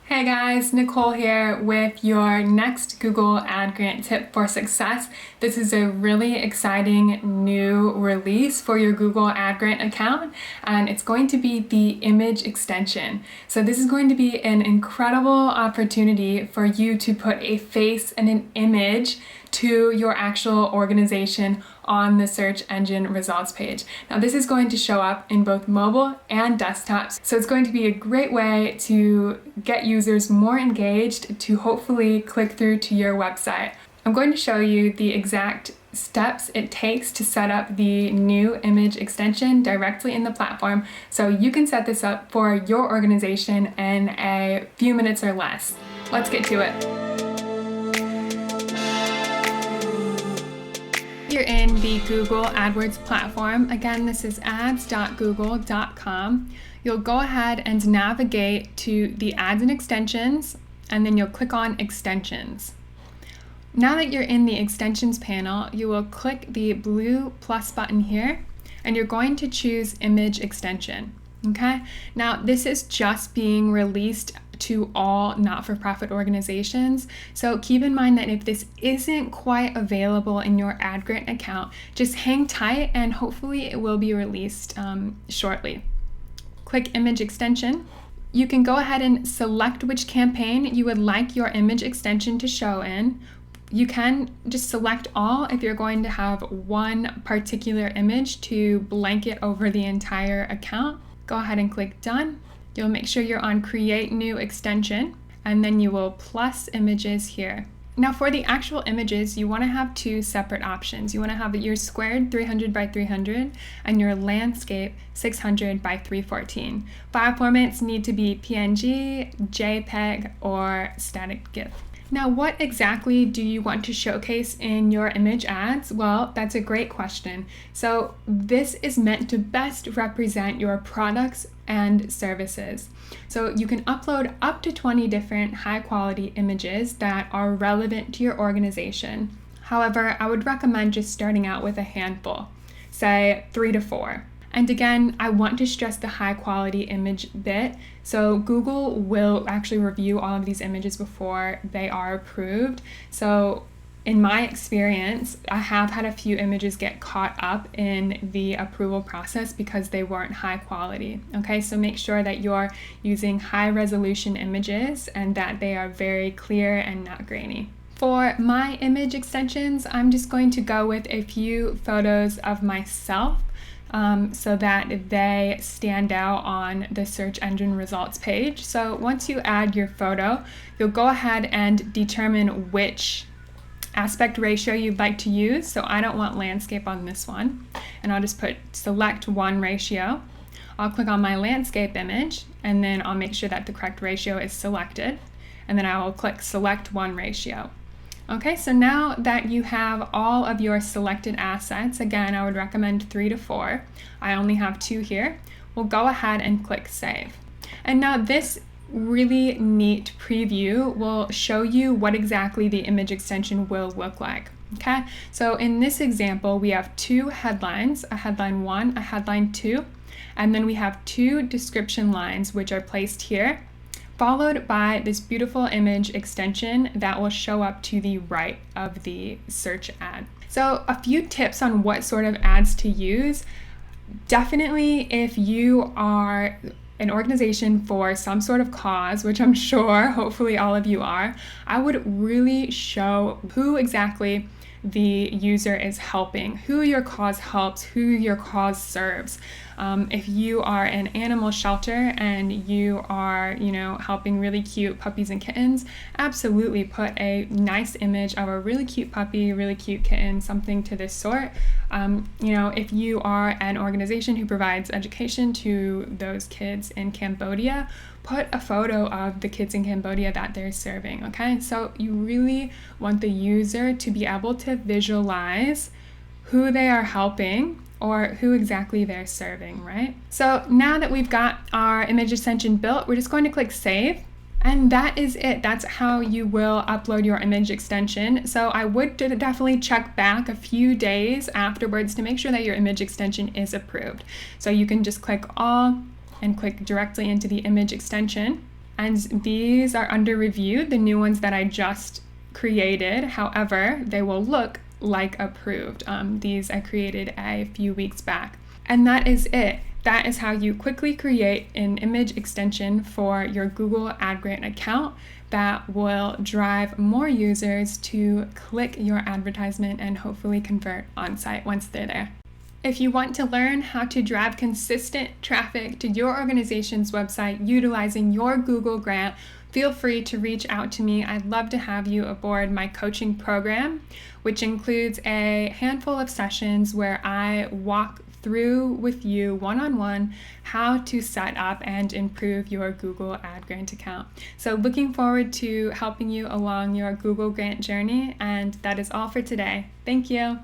Hey guys, Nicole here with your next Google Ad Grant tip for success. This is a really exciting new release for your Google Ad Grant account, and it's going to be the image extension. So this is going to be an incredible opportunity for you to put a face and an image to your actual organization on the search engine results page. Now this is going to show up in both mobile and desktops, so it's going to be a great way to get users more engaged to hopefully click through to your website. I'm going to show you the exact steps it takes to set up the new image extension directly in the platform, so you can set this up for your organization in a few minutes or less. Let's get to it. You're in the Google AdWords platform. Again, this is ads.google.com. You'll go ahead and navigate to the ads and extensions, and then you'll click on extensions. Now that you're in the extensions panel, you will click the blue plus button here, and you're going to choose image extension. Okay? Now, this is just being released to all not-for-profit organizations. So keep in mind that if this isn't quite available in your ad grant account, just hang tight and hopefully it will be released shortly. Click image extension. You can go ahead and select which campaign you would like your image extension to show in. You can just select all if you're going to have one particular image to blanket over the entire account. Go ahead and click done. You'll make sure you're on create new extension, and then you will plus images here. Now for the actual images, you want to have two separate options. You want to have your squared 300 by 300 and your landscape 600 by 314. File formats need to be PNG, JPEG, or static GIF. Now, what exactly do you want to showcase in your image ads? Well, that's a great question. So this is meant to best represent your products and services. So you can upload up to 20 different high quality images that are relevant to your organization. However, I would recommend just starting out with a handful, say 3 to 4. And again, I want to stress the high quality image bit. So Google will actually review all of these images before they are approved. So in my experience, I have had a few images get caught up in the approval process because they weren't high quality. Okay, so make sure that you're using high resolution images and that they are very clear and not grainy. For my image extensions, I'm just going to go with a few photos of myself so that they stand out on the search engine results page. So once you add your photo, you'll go ahead and determine which aspect ratio you'd like to use. So I don't want landscape on this one, and I'll just put select 1 ratio. I'll click on my landscape image, and then I'll make sure that the correct ratio is selected, and then I will click select 1 ratio. Okay, so now that you have all of your selected assets, again, I would recommend 3 to 4. I only have 2 here. We'll go ahead and click save. And now this really neat preview will show you what exactly the image extension will look like. Okay, so in this example, we have 2 headlines, a headline 1, a headline 2, and then we have 2 description lines which are placed here, followed by this beautiful image extension that will show up to the right of the search ad. So a few tips on what sort of ads to use. Definitely if you are an organization for some sort of cause, which I'm sure hopefully all of you are, I would really show who exactly the user is helping, who your cause helps, who your cause serves. If you are an animal shelter and you are, helping really cute puppies and kittens, absolutely put a nice image of a really cute puppy, really cute kitten, something to this sort. If you are an organization who provides education to those kids in Cambodia, put a photo of the kids in Cambodia that they're serving, okay? So you really want the user to be able to visualize who they are helping or who exactly they're serving, right? So now that we've got our image extension built, we're just going to click save. And that is it. That's how you will upload your image extension. So I would definitely check back a few days afterwards to make sure that your image extension is approved. So you can just click all and click directly into the image extension. And these are under review, the new ones that I just created. However, they will look like approved. These I created a few weeks back. And that is it. That is how you quickly create an image extension for your Google Ad Grant account that will drive more users to click your advertisement and hopefully convert on site once they're there. If you want to learn how to drive consistent traffic to your organization's website utilizing your Google Grant, feel free to reach out to me. I'd love to have you aboard my coaching program, which includes a handful of sessions where I walk through with you one-on-one how to set up and improve your Google Ad Grant account. So looking forward to helping you along your Google Grant journey, and that is all for today. Thank you.